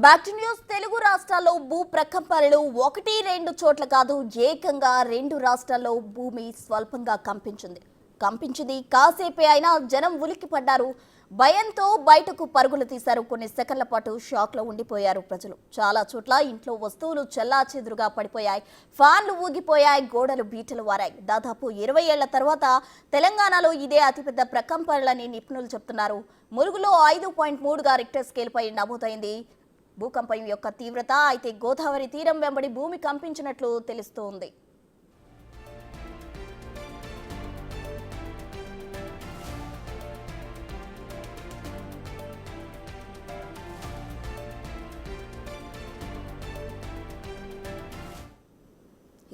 Back to news. Telugu రాష్ట్రాల్లో భూ ప్రకంపనలు ఒకటి రెండు చోట్ల కాదు, ఏకంగా రెండు రాష్ట్రాల్లో భూమి స్వల్పంగా కంపించింది. కాసేపే అయినా జనం ఉలిక్కిపడ్డారు. భయంతో బయటకు పరుగులు తీశారు. కొన్ని సెకన్ల పాటు షాక్ లో ఉండిపోయారు ప్రజలు. చాలా చోట్ల ఇంట్లో వస్తువులు చెల్లాచెదురుగా పడిపోయాయి. ఫ్యాన్లు ఊగిపోయాయి, గోడలు బీటలు వారాయి. దాదాపు 20 ఏళ్ల తర్వాత తెలంగాణలో ఇదే అతిపెద్ద ప్రకంపనలని నిపుణులు చెప్తున్నారు. ములుగులో 5.3గా రిక్టర్ స్కేల్ పై నమోదైంది భూకంపం యొక్క తీవ్రత. అయితే గోదావరి తీరం వెంబడి భూమి కంపించినట్లు తెలుస్తోంది.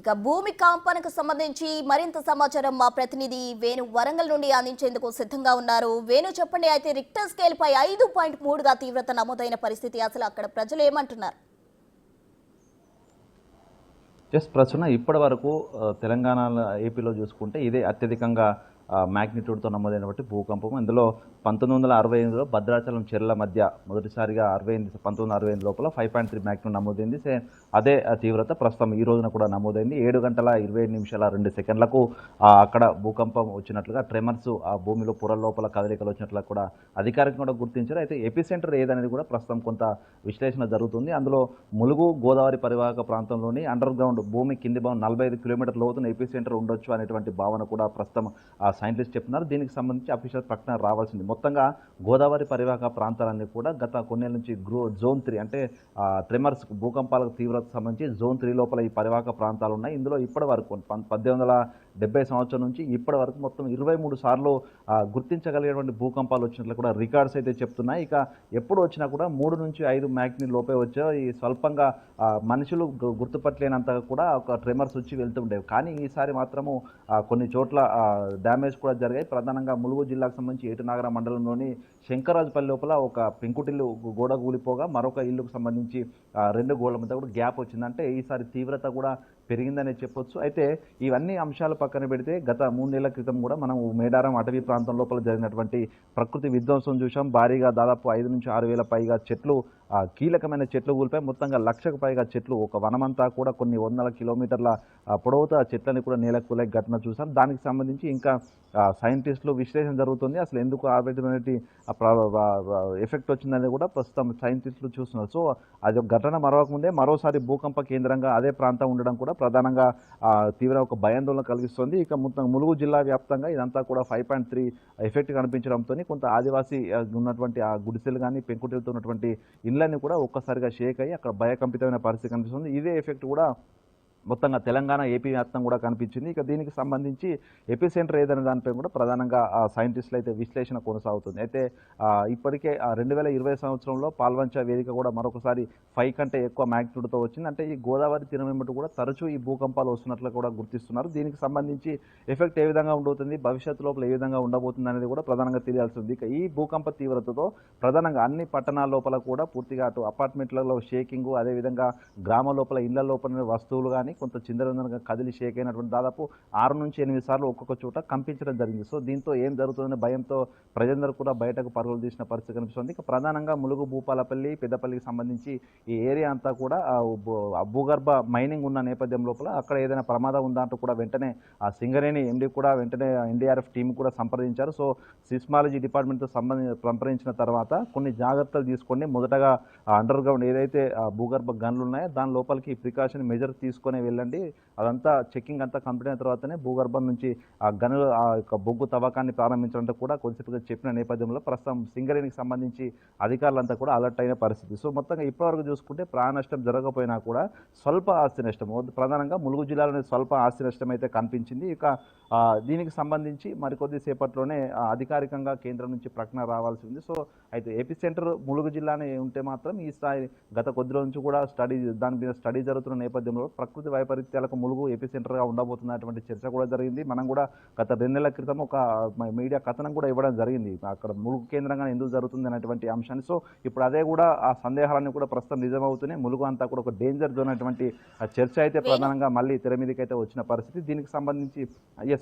ఇక భూమి కంపనకు సంబంధించి మరింత సమాచారం మా ప్రతినిధి వేణు వరంగల్ నుండి అందించేందుకు సిద్ధంగా ఉన్నారు. వేణు, చెప్పండి. అయితే రిక్టర్ స్కేల్ పై 5.3గా తీవ్రత నమోదైన పరిస్థితి, అసలు అక్కడ ప్రజలు ఏమంటున్నారు? ప్రస్తుతం ఇప్పటి వరకు తెలంగాణ ఏపీలో చూసుకుంటే ఇదే అత్యధికంగా మ్యాగ్నిట్యూడ్తో నమోదైనటువంటి భూకంపం. ఇందులో 1968లో భద్రాచలం చెర్ల మధ్య మొదటిసారిగా 1968 లోపల 5.3 మ్యాగ్నిట్యూడ్ నమోదైంది. అదే తీవ్రత ప్రస్తుతం ఈ రోజున కూడా నమోదైంది. 7 గంటల 27 నిమిషాల 2 సెకండ్లకు అక్కడ భూకంపం వచ్చినట్లుగా, ట్రెమర్స్ ఆ భూమిలో పొర లోపల కదలికలు వచ్చినట్లుగా కూడా అధికారికంగా కూడా గుర్తించారు. అయితే ఎపిసెంటర్ ఏదనేది కూడా ప్రస్తుతం కొంత విశ్లేషణ జరుగుతుంది. అందులో ములుగు గోదావరి పరివాహక ప్రాంతంలోని అండర్ గ్రౌండ్ భూమి కింది భాగం 45 కిలోమీటర్ల లోతున ఎపిసెంటర్ ఉండొచ్చు అనేటువంటి భావన కూడా ప్రస్తుతం సైంటిస్ట్ చెప్తున్నారు. దీనికి సంబంధించి అఫీషియల్ ప్రకటన రావాల్సింది. మొత్తంగా గోదావరి పరివాహక ప్రాంతాలన్నీ కూడా గత కొన్నేళ్ళ నుంచి జోన్ 3 అంటే ట్రెమర్స్ భూకంపాలకు తీవ్రత సంబంధించి జోన్ 3 లోపల ఈ పరివాహక ప్రాంతాలు ఉన్నాయి. ఇందులో ఇప్పటి వరకు 1870 సంవత్సరం నుంచి ఇప్పటి వరకు మొత్తం 23 సార్లు గుర్తించగలిగేటువంటి భూకంపాలు వచ్చినట్లు కూడా రికార్డ్స్ అయితే చెప్తున్నాయి. ఇక ఎప్పుడు వచ్చినా కూడా 3 నుంచి 5 మ్యాగ్నిట్యూడ్ లోపే వచ్చే ఈ స్వల్పంగా మనుషులు గుర్తుపట్టలేనంతగా కూడా ఒక ట్రెమర్స్ వచ్చి వెళ్తుండేవి. కానీ ఈసారి మాత్రము కొన్ని చోట్ల డ్యామేజ్ కూడా జరిగాయి. ప్రధానంగా ములుగు జిల్లాకు సంబంధించి ఏటునాగర మండలంలోని శంకరాజుపల్లి లోపల ఒక పెంకుటిల్లు గోడ కూలిపోగా మరొక ఇల్లుకు సంబంధించి 2 గోడల మధ్య కూడా గ్యాప్ వచ్చిందంటే ఈసారి తీవ్రత కూడా పెరిగిందనే చెప్పొచ్చు. అయితే ఇవన్నీ అంశాలు పక్కన పెడితే గత 3 నెలల క్రితం కూడా మనం మేడారం అటవీ ప్రాంతం లోపల జరిగినటువంటి ప్రకృతి విధ్వంసం చూసాం. భారీగా దాదాపు 5 నుంచి 6 వేల పైగా చెట్లు, కీలకమైన చెట్లు కూలిపాయి. మొత్తంగా 1,00,000కు పైగా చెట్లు, ఒక వనమంతా కూడా కొన్ని వందల కిలోమీటర్ల పొడవుతో ఆ చెట్లని కూడా నేలకూలే ఘటన చూసాం. దానికి సంబంధించి ఇంకా సైంటిస్టులు విశ్లేషణ జరుగుతుంది. అసలు ఎందుకు ఆ విధమైనటువంటి ఎఫెక్ట్ వచ్చిందని కూడా ప్రస్తుతం సైంటిస్టులు చూస్తున్నారు. సో అది ఒక ఘటన మరవకముందే మరోసారి భూకంప కేంద్రంగా అదే ప్రాంతం ఉండడం కూడా ప్రధానంగా తీవ్ర ఒక భయాందోళన కలిగిస్తుంది. ఇక మొత్తం ములుగు జిల్లా వ్యాప్తంగా ఇదంతా కూడా 5.3 ఎఫెక్ట్ కనిపించడంతో కొంత ఆదివాసీ ఉన్నటువంటి ఆ గుడిసెలు కానీ పెంకుటిలతో ఉన్నటువంటి ఇళ్ళని కూడా ఒక్కసారిగా షేక్ అయ్యి అక్కడ భయకంపితమైన పరిస్థితి కనిపిస్తుంది. ఇదే ఎఫెక్ట్ కూడా మొత్తంగా తెలంగాణ ఏపీ వ్యాప్తం కూడా కనిపించింది. ఇక దీనికి సంబంధించి ఎపిసెంటర్ ఏదైనా దానిపై కూడా ప్రధానంగా సైంటిస్టులు అయితే విశ్లేషణ కొనసాగుతుంది. అయితే ఇప్పటికే 2020 సంవత్సరంలో పాల్వంచ వేదిక కూడా మరొకసారి 5 కంటే ఎక్కువ మ్యాగ్నిట్యూడ్తో వచ్చింది. అంటే ఈ గోదావరి తీరం వెంబడి కూడా తరచూ ఈ భూకంపాలు వస్తున్నట్లు కూడా గుర్తిస్తున్నారు. దీనికి సంబంధించి ఎఫెక్ట్ ఏ విధంగా ఉండబోతుంది, భవిష్యత్తు లోపల ఏ విధంగా ఉండబోతుంది అనేది కూడా ప్రధానంగా తెలియాల్సి ఉంది. ఇక ఈ భూకంప తీవ్రతతో ప్రధానంగా అన్ని పట్టణాల లోపల కూడా పూర్తిగా అటు అపార్ట్మెంట్లలో షేకింగ్, అదేవిధంగా గ్రామ లోపల ఇళ్ల లోపల వస్తువులు కానీ కొంత చిందరవందరగా కదిలి షేక్ అయినటువంటి దాదాపు 6 నుంచి 8 సార్లు ఒక్కొక్క చోట కంపించడం జరిగింది. సో దీంతో ఏం జరుగుతుందనే భయంతో ప్రజలందరూ కూడా బయటకు పరుగులు తీసిన పరిస్థితి కనిపిస్తుంది. ఇక ప్రధానంగా ములుగు, భూపాలపల్లి, పెద్దపల్లికి సంబంధించి ఈ ఏరియా అంతా కూడా భూగర్భ మైనింగ్ ఉన్న నేపథ్యం లోపల అక్కడ ఏదైనా ప్రమాదం ఉందా అంటూ కూడా వెంటనే ఆ సింగరేణి ఎండీ కూడా వెంటనే ఎన్డీఆర్ఎఫ్ టీం కూడా సంప్రదించారు. సో సిస్మాలజీ డిపార్ట్మెంట్తో సంప్రదించిన తర్వాత కొన్ని జాగ్రత్తలు తీసుకోండి. మొదటగా అండర్ గ్రౌండ్ ఏదైతే భూగర్భ గనులు ఉన్నాయో దాని లోపలికి ప్రికాషన్ మెజర్ తీసుకొని వెళ్ళండి. అదంతా చెక్కింగ్ అంతా కంప్లీట్ అయిన తర్వాతనే భూగర్భం నుంచి ఆ గనులు ఆ యొక్క బొగ్గు తవ్వకాన్ని ప్రారంభించడంతో కూడా కొద్దిసేపుగా చెప్పిన నేపథ్యంలో ప్రస్తుతం సింగరేణికి సంబంధించి అధికారులంతా కూడా అలర్ట్ అయిన పరిస్థితి. సో మొత్తంగా ఇప్పటివరకు చూసుకుంటే ప్రాణ నష్టం జరగకపోయినా కూడా స్వల్ప ఆస్తి నష్టం, ప్రధానంగా ములుగు జిల్లాలోని స్వల్ప ఆస్తి నష్టం అయితే కనిపించింది. ఇక దీనికి సంబంధించి మరికొద్ది సేపట్లోనే అధికారికంగా కేంద్రం నుంచి ప్రకటన రావాల్సి ఉంది. సో అయితే ఎపిసెంటర్ ములుగు జిల్లానే ఉంటే మాత్రం ఈ స్థాయి గత కొద్ది రోజు నుంచి కూడా దాని మీద స్టడీ జరుగుతున్న నేపథ్యంలో ప్రకృతి వైపరీత్యాలకు ములుగు ఎపిసెంటర్గా ఉండబోతున్నటువంటి చర్చ కూడా జరిగింది. మనం కూడా గత 2 నెలల క్రితం ఒక మీడియా కథనం కూడా ఇవ్వడం జరిగింది, అక్కడ ములుగు కేంద్రంగా ఎందుకు జరుగుతుంది అనేటువంటి అంశాన్ని. సో ఇప్పుడు అదే కూడా ఆ సందేహాలన్నీ కూడా ప్రస్తుతం నిజమవుతున్నాయి. ములుగు అంతా కూడా ఒక డేంజర్ జోన్ అనేటువంటి చర్చ అయితే ప్రధానంగా మళ్ళీ తెర మీదకి అయితే వచ్చిన పరిస్థితి. దీనికి సంబంధించి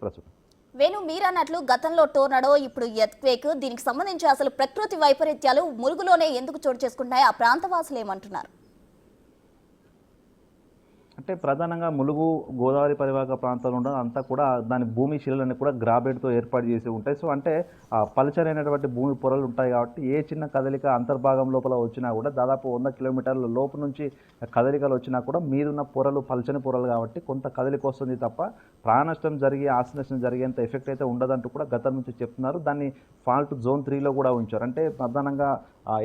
ప్రస్తుతం వేణు మీరన్నట్లు గతంలో టోర్నడో ఇప్పుడు ఎర్త్క్వేక్ దీనికి సంబంధించి అసలు ప్రకృతి వైపరీత్యాలు ములుగులోనే ఎందుకు చోటు చేసుకుంటున్నాయి ఆ ప్రాంతవాసులు ఏమంటున్నారు? అంటే ప్రధానంగా ములుగు గోదావరి పరివాహక ప్రాంతాలు ఉండడం అంతా కూడా దాని భూమి శిలలన్నీ కూడా గ్రాబైట్తో ఏర్పాటు చేసి ఉంటాయి. సో అంటే పలుచరైనటువంటి భూమి పొరలు ఉంటాయి కాబట్టి ఏ చిన్న కదలిక అంతర్భాగం లోపల వచ్చినా కూడా దాదాపు 100 కిలోమీటర్ల లోపు నుంచి కదలికలు వచ్చినా కూడా మీరున్న పొరలు పలుచని పొరలు కాబట్టి కొంత కదలిక వస్తుంది తప్ప ప్రాణ నష్టం జరిగి ఆస్తి నష్టం జరిగేంత ఎఫెక్ట్ అయితే ఉండదంటూ కూడా గతం నుంచి చెప్తున్నారు. దాన్ని ఫాల్ట్ జోన్ 3లో కూడా ఉంచారు. అంటే ప్రధానంగా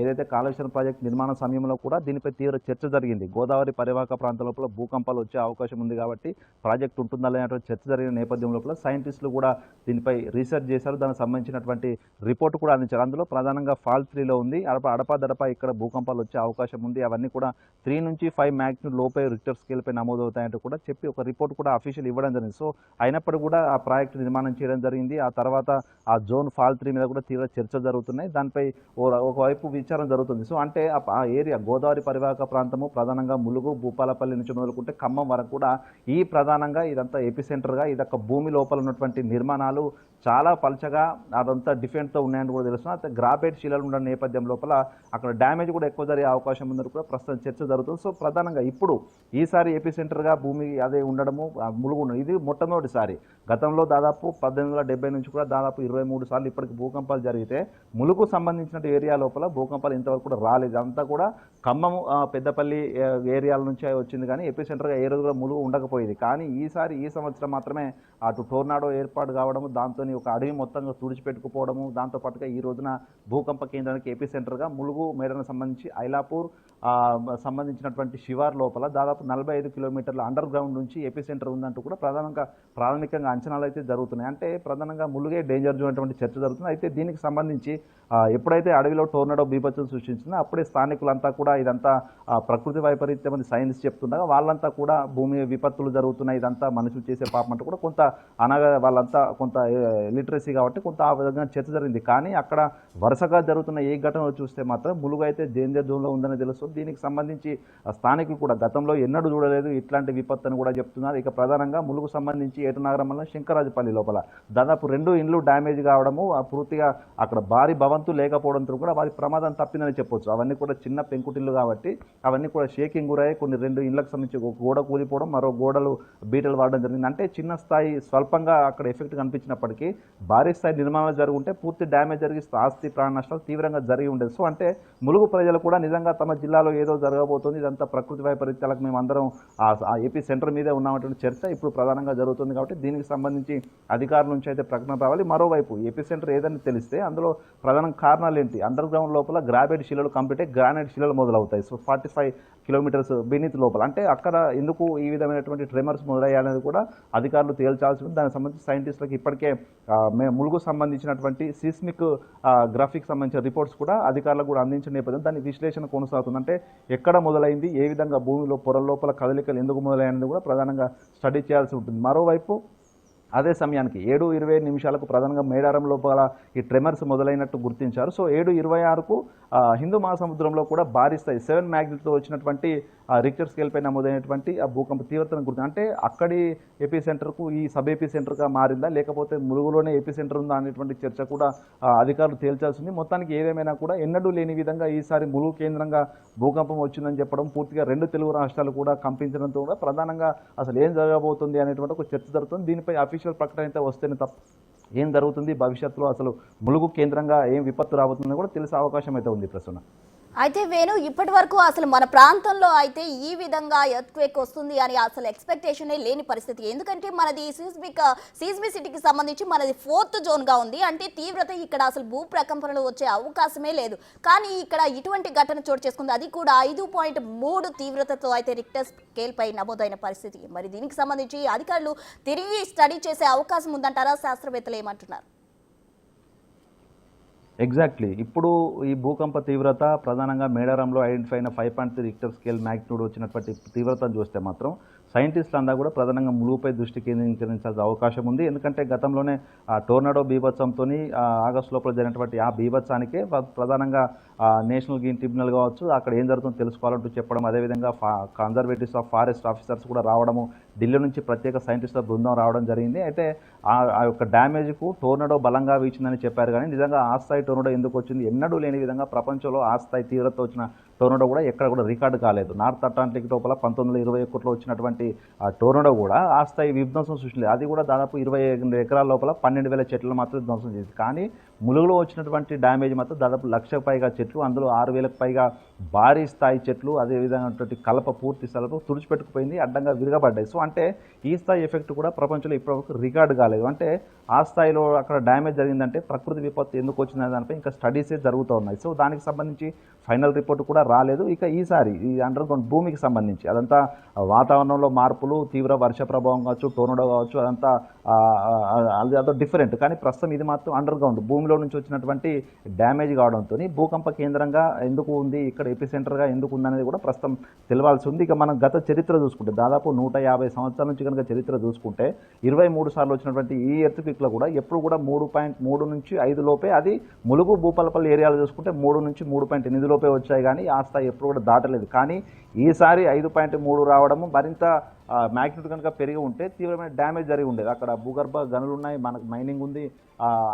ఏదైతే కాళేశ్వరం ప్రాజెక్ట్ నిర్మాణ సమయంలో కూడా దీనిపై తీవ్ర చర్చ జరిగింది. గోదావరి పరివాహక ప్రాంతం లోపల భూకంపాలు వచ్చే అవకాశం ఉంది కాబట్టి ప్రాజెక్ట్ ఉంటుందా లేనటువంటి చర్చ జరిగిన నేపథ్యం లోపల సైంటిస్టులు కూడా దీనిపై రీసెర్చ్ చేశారు. దానికి సంబంధించినటువంటి రిపోర్ట్ కూడా అందించారు. అందులో ప్రధానంగా ఫాల్ట్ 3లో ఉంది. అడపాదడపా ఇక్కడ భూకంపాలు వచ్చే అవకాశం ఉంది. అవన్నీ కూడా 3 నుంచి 5 మ్యాగ్నిట్యూడ్ లోపే రిక్టర్ స్కేల్పై నమోదవుతాయంటూ కూడా చెప్పి ఒక రిపోర్ట్ కూడా అఫీషియల్ ఇవ్వడం జరిగింది. సో అయినప్పుడు కూడా ఆ ప్రాజెక్టు నిర్మాణం చేయడం జరిగింది. ఆ తర్వాత ఆ జోన్ ఫాల్ట్ 3 మీద కూడా తీవ్ర చర్చలు జరుగుతున్నాయి. దానిపై ఒకవైపు విచారణ జరుగుతుంది. సో అంటే ఆ ఏరియా గోదావరి పరివాహక ప్రాంతము ప్రధానంగా ములుగు భూపాలపల్లి నుంచి మొదలుకుంటే ఖమ్మం వరకు కూడా ఈ ప్రధానంగా ఇదంతా ఎపిసెంటర్గా ఇదొక భూమి లోపల ఉన్నటువంటి నిర్మాణాలు చాలా పలచగా అదంతా డిఫెంట్తో ఉన్నాయని కూడా తెలుస్తుంది. గ్రాబైట్ శిలలు ఉన్న నేపథ్యం లోపల అక్కడ డ్యామేజ్ కూడా ఎక్కువ జరిగే అవకాశం ఉందని కూడా ప్రస్తుతం చర్చ జరుగుతుంది. సో ప్రధానంగా ఇప్పుడు ఈసారి ఎపిసెంటర్గా భూమి అదే ఉండడము ములుగు ఇది మొట్టమొదటిసారి. గతంలో దాదాపు 1870 నుంచి కూడా దాదాపు 23 సార్లు ఇప్పటికి భూకంపాలు జరిగితే ములుగు సంబంధించిన ఏరియా లోపల భూకంపాలు ఇంతవరకు కూడా రాలేదు. అంతా కూడా ఖమ్మం పెద్దపల్లి ఏరియాల నుంచి వచ్చింది కానీ ఎపిసెంటర్గా ఏ రోజు కూడా ములుగు ఉండకపోయేది. కానీ ఈ సంవత్సరం మాత్రమే అటు టోర్నాడో ఏర్పాటు కావడము, దాంతో ఒక అడవి మొత్తంగా తుడిచిపెట్టుకుపోవడము, దాంతోపాటుగా ఈ రోజున భూకంప కేంద్రానికి ఎపిసెంటర్గా ములుగు మేడకు సంబంధించి ఐలాపూర్ సంబంధించినటువంటి శివార్ లోపల దాదాపు 45 కిలోమీటర్ల అండర్ గ్రౌండ్ నుంచి ఎపిసెంటర్ ఉందంటూ కూడా ప్రాథమికంగా అంచనాలు అయితే జరుగుతున్నాయి. అంటే ప్రధానంగా ములుగే డేంజర్ జోన్ అటువంటి చర్చ జరుగుతుంది. అయితే దీనికి సంబంధించి ఎప్పుడైతే అడవిలో టోర్నడో బీభత్సం సృష్టించిందో అప్పుడే స్థానికులంతా కూడా ఇదంతా ప్రకృతి వైపరీత్యం అని సైన్స్ చెప్తుండగా వాళ్ళంతా కూడా భూమి విపత్తులు జరుగుతున్నాయి, ఇదంతా మనుషులు చేసే పాపం అంటూ కూడా కొంత వాళ్ళంతా కొంత లిటరసీ కాబట్టి కొంత ఆ విధంగా చర్చ జరిగింది. కానీ అక్కడ వరుసగా జరుగుతున్న ఏ ఘటనలు చూస్తే మాత్రం ములుగు అయితే డేంజర్ జోన్లో ఉందని తెలుస్తుంది. దీనికి సంబంధించి స్థానికులు కూడా గతంలో ఎన్నడూ చూడలేదు ఇట్లాంటి విపత్తు అని కూడా చెప్తున్నారు. ఇక ప్రధానంగా ములుగు సంబంధించి ఏటునగరం వల్ల శంకరాజపల్లి లోపల దాదాపు 2 ఇండ్లు డ్యామేజ్ కావడము, పూర్తిగా అక్కడ భారీ భవంతు లేకపోవడంతో కూడా వారి ప్రమాదం తప్పిందని చెప్పొచ్చు. అవన్నీ కూడా చిన్న పెంకుటిల్లు కాబట్టి అవన్నీ కూడా షేకింగ్ గురయ్యాయి. కొన్ని 2 ఇండ్లకు సంబంధించి ఒక గోడ కూలిపోవడం, మరో గోడలు బీటలు వాడడం జరిగింది. అంటే చిన్న స్థాయి స్వల్పంగా అక్కడ ఎఫెక్ట్ కనిపించినప్పటికీ భారీ స్థాయి నిర్మాణాలు జరుగుంటే పూర్తి డ్యామేజ్ జరిగి ఆస్తి ప్రాణ నష్టాలు తీవ్రంగా జరిగి ఉండేది. సో అంటే ములుగు ప్రజలు కూడా నిజంగా తమ జిల్లాలో ఏదో జరగబోతుంది, ఇదంతా ప్రకృతి వైపరీత్యాలకు మేము అందరం ఆ ఏపీ సెంటర్ మీదే ఉన్నామన్నటువంటి చర్చ ఇప్పుడు ప్రధానంగా జరుగుతుంది. కాబట్టి దీనికి సంబంధించి అధికారుల నుంచి అయితే ప్రకటన రావాలి. మరోవైపు ఏపీ సెంటర్ ఏదని తెలిస్తే అందులో ప్రధాన కారణాలు ఏంటి? అండర్ గ్రౌండ్ లోపల గ్రాబైట్ శిలలు కంప్లీట్ అయ్యి గ్రానైట్ శిలలు మొదలవుతాయి. సో 45 కిలోమీటర్స్ బీనీత్ లోపల అంటే అక్కడ ఎందుకు ఈ విధమైనటువంటి ట్రెమర్స్ మొదలయ్యాలనేది కూడా అధికారులు తేల్చాల్సి ఉంది. దానికి సంబంధించి సైంటిస్టులకు ఇప్పటికే ములుగు సంబంధించినటువంటి సీస్మిక్ గ్రాఫిక్ సంబంధించిన రిపోర్ట్స్ కూడా అధికారులకు కూడా అందించిన నేపథ్యం దాని విశ్లేషణ కొనసాగుతుంది. అంటే ఎక్కడ మొదలైంది, ఏ విధంగా భూమిలో పొరల లోపల కదలికలు ఎందుకు మొదలైనది కూడా ప్రధానంగా స్టడీ చేయాల్సి ఉంటుంది. మరోవైపు అదే సమయానికి 7:25 ప్రధానంగా మేడారం లోపల ఈ ట్రెమర్స్ మొదలైనట్టు గుర్తించారు. సో 7:26కు హిందూ మహాసముద్రంలో కూడా భారీ స్థాయి 7 మ్యాగ్నిట్యూడ్తో వచ్చినటువంటి రిక్టర్ స్కేల్పై నమోదైనటువంటి ఆ భూకంప తీవ్రతను గుర్తు అంటే అక్కడి ఏపీ సెంటర్కు ఈ సబ్ ఏపీ సెంటర్గా మారిందా లేకపోతే ములుగులోనే ఏపీ సెంటర్ ఉందా అనేటువంటి చర్చ కూడా అధికారులు తేల్చాల్సింది. మొత్తానికి ఏదేమైనా కూడా ఎన్నడూ లేని విధంగా ఈసారి ములుగు కేంద్రంగా భూకంపం వచ్చిందని చెప్పడం, పూర్తిగా 2 తెలుగు రాష్ట్రాలు కూడా కంపించడంతో కూడా ప్రధానంగా అసలు ఏం జరగబోతుంది అనేటువంటి ఒక చర్చ జరుగుతుంది. దీనిపై అఫీషియల్ ప్రకటన అయితే వస్తేనే తప్ప ఏం జరుగుతుంది భవిష్యత్తులో అసలు ములుగు కేంద్రంగా ఏం విపత్తు రాబోతుందని కూడా తెలిసే అవకాశం అయితే ఉంది ప్రస్తుతం. అయితే వేణు ఇప్పటి వరకు అసలు మన ప్రాంతంలో అయితే ఈ విధంగా ఎర్త్క్వేక్ వస్తుంది అని అసలు ఎక్స్పెక్టేషనే లేని పరిస్థితి. ఎందుకంటే మనది సీస్మిసిటీకి సంబంధించి మనది 4th జోన్గా ఉంది. అంటే తీవ్రత ఇక్కడ అసలు భూ ప్రకంపనలు వచ్చే అవకాశమే లేదు. కానీ ఇక్కడ ఇటువంటి ఘటన చోటు చేసుకుంది, అది కూడా 5.3 తీవ్రతతో అయితే రిక్టర్ స్కేల్పై నమోదైన పరిస్థితి. మరి దీనికి సంబంధించి అధికారులు తిరిగి స్టడీ చేసే అవకాశం ఉందంటారా? శాస్త్రవేత్తలు ఏమంటున్నారు? ఎగ్జాక్ట్లీ ఇప్పుడు ఈ భూకంప తీవ్రత ప్రధానంగా మేడారంలో ఐడెంటిఫై అయిన 5.3 రిక్టర్ స్కేల్ మ్యాగ్నిట్యూడ్ వచ్చినటువంటి తీవ్రతను చూస్తే మాత్రం సైంటిస్టులు అంతా కూడా ప్రధానంగా ములుగుపై దృష్టి కేంద్రీకరించాల్సిన అవకాశం ఉంది. ఎందుకంటే గతంలోనే టోర్నాడో బీభత్సంతో ఆగస్టు లోపల జరిగినటువంటి ఆ బీభత్సానికే ప్రధానంగా నేషనల్ గ్రీన్ ట్రిబ్యునల్ కావచ్చు, అక్కడ ఏం జరుగుతుందో తెలుసుకోవాలంటూ చెప్పడం, అదేవిధంగా కన్జర్వేటివ్స్ ఆఫ్ ఫారెస్ట్ ఆఫీసర్స్ కూడా రావడము, ఢిల్లీ నుంచి ప్రత్యేక సైంటిస్టుల బృందం రావడం జరిగింది. అయితే ఆ యొక్క డ్యామేజ్కు టోర్నడో బలంగా వీచిందని చెప్పారు. కానీ నిజంగా ఆ స్థాయి టోర్నడో ఎందుకు వచ్చింది, ఎన్నడూ లేని విధంగా ప్రపంచంలో ఆ స్థాయి తీవ్రత వచ్చిన టోర్నడో కూడా ఎక్కడ కూడా రికార్డు కాలేదు. నార్త్ అట్లాంటిక్ లోపల 1921లో వచ్చినటువంటి ఆ టోర్నడో కూడా ఆ స్థాయి విధ్వంసం సృష్టించలేదు. అది కూడా దాదాపు 28 ఎకరాల లోపల 12,000 చెట్లను మాత్రం ధ్వంసం చేసింది. కానీ ములుగులో వచ్చినటువంటి డ్యామేజ్ మాత్రం దాదాపు 1,00,000 పైగా చెట్లు, అందులో 6,000కు పైగా భారీ స్థాయి చెట్లు, అదేవిధంగా కలప పూర్తి స్థలంలో తుడిచిపెట్టుకుపోయింది, అడ్డంగా విరగబడ్డాయి. సో అంటే ఈ స్థాయి ఎఫెక్ట్ కూడా ప్రపంచంలో ఇప్పటివరకు రికార్డు కాలేదు. అంటే ఆ స్థాయిలో అక్కడ డ్యామేజ్ జరిగిందంటే ప్రకృతి విపత్తు ఎందుకు వచ్చిందనే దానిపై ఇంకా స్టడీసే జరుగుతూ ఉన్నాయి. సో దానికి సంబంధించి ఫైనల్ రిపోర్ట్ కూడా రాలేదు. ఇక ఈసారి ఈ అండర్ గ్రౌండ్ భూమికి సంబంధించి అదంతా వాతావరణంలో మార్పులు, తీవ్ర వర్ష ప్రభావం కావచ్చు, టోర్నడో కావచ్చు, అదంతా అదో డిఫరెంట్. కానీ ప్రస్తుతం ఇది మాత్రం అండర్ గ్రౌండ్ భూమిలో నుంచి వచ్చినటువంటి డ్యామేజ్ కావడంతో భూకంప కేంద్రంగా ఎందుకు ఉంది, ఇక్కడ ఎపిసెంటర్గా ఎందుకు ఉందనేది కూడా ప్రస్తుతం తెలవాల్సి ఉంది. ఇక మనం గత చరిత్ర చూసుకుంటే దాదాపు 150 సంవత్సరాల నుంచి కనుక చరిత్ర చూసుకుంటే 23 సార్లు వచ్చినటువంటి ఈ ఎర్త్క్వేక్లో కూడా ఎప్పుడు కూడా 3.3 నుంచి 5 లోపే, అది ములుగు భూపాలపల్లి ఏరియాలో చూసుకుంటే 3 నుంచి 3.8 లోపే వచ్చాయి. కానీ ఆ స్థాయి ఎప్పుడు కూడా దాటలేదు. కానీ ఈసారి 5.3 రావడము మరింత మ్యాగ్నిట్యూడ్ కనుక పెరిగి ఉంటే తీవ్రమైన డ్యామేజ్ జరిగి ఉండేది. అక్కడ భూగర్భ గనులు ఉన్నాయి, మనకు మైనింగ్ ఉంది,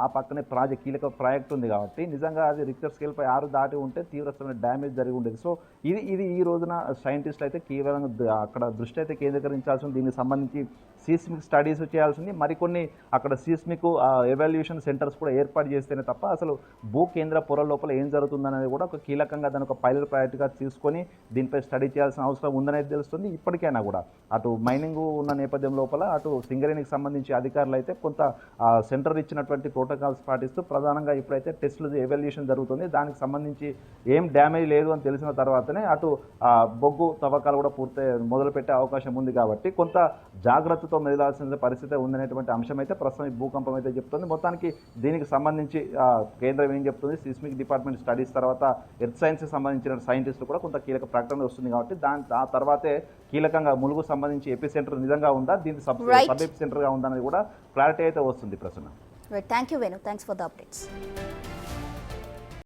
ఆ పక్కనే కీలక ప్రాజెక్ట్ ఉంది. కాబట్టి నిజంగా అది రిక్టర్ స్కేల్పై 6 దాటి ఉంటే తీవ్రమైన డ్యామేజ్ జరిగి ఉండేది. సో ఇది ఈ రోజున సైంటిస్టులు అయితే కేవలం అక్కడ దృష్టి అయితే కేంద్రీకరించాల్సి ఉంది. దీనికి సంబంధించి సీస్మిక్ స్టడీస్ చేయాల్సింది, మరికొన్ని అక్కడ సీస్మిక్ ఎవాల్యుయేషన్ సెంటర్స్ కూడా ఏర్పాటు చేస్తేనే తప్ప అసలు భూ కేంద్ర పొర లోపల ఏం జరుగుతుందనేది కూడా ఒక కీలకంగా దాని ఒక పైలట్ ప్రయారిటీగా తీసుకొని దీనిపై స్టడీ చేయాల్సిన అవసరం ఉందనేది తెలుస్తుంది. ఇప్పటికైనా కూడా అటు మైనింగ్ ఉన్న నేపథ్యం లోపల అటు సింగరేణికి సంబంధించి అధికారులు అయితే కొంత సెంటర్ ఇచ్చినటువంటి ప్రోటోకాల్స్ పాటిస్తూ ప్రధానంగా ఇప్పుడైతే టెస్టులు ఎవాల్యుయేషన్ జరుగుతుంది. దానికి సంబంధించి ఏం డ్యామేజ్ లేదు అని తెలిసిన తర్వాతనే అటు బొగ్గు తవ్వకాలు కూడా మొదలుపెట్టే అవకాశం ఉంది. కాబట్టి కొంత జాగ్రత్తతో మెదలాల్సిన పరిస్థితి ఉందనేటువంటి అంశం అయితే ప్రస్తుతం ఈ భూకంపం అయితే చెప్తుంది. మొత్తానికి దీనికి సంబంధించి కేంద్రం ఏం చెప్తుంది, సిస్మిక్ డిపార్ట్మెంట్ స్టడీస్ తర్వాత ఎర్త్ సైన్స్కి సంబంధించిన సైంటిస్టులు కూడా కొంత కీలక ప్రకటన వస్తుంది. కాబట్టి ఆ తర్వాతే కీలకంగా ములుగు సంబంధించి ఎపి సెంటర్ నిజంగా ఉందా, దీనికి సబ్ ఎపి సెంటర్గా ఉందా అనేది కూడా క్లారిటీ అయితే వస్తుంది. Prasanna, thank you Venu, thanks for the updates.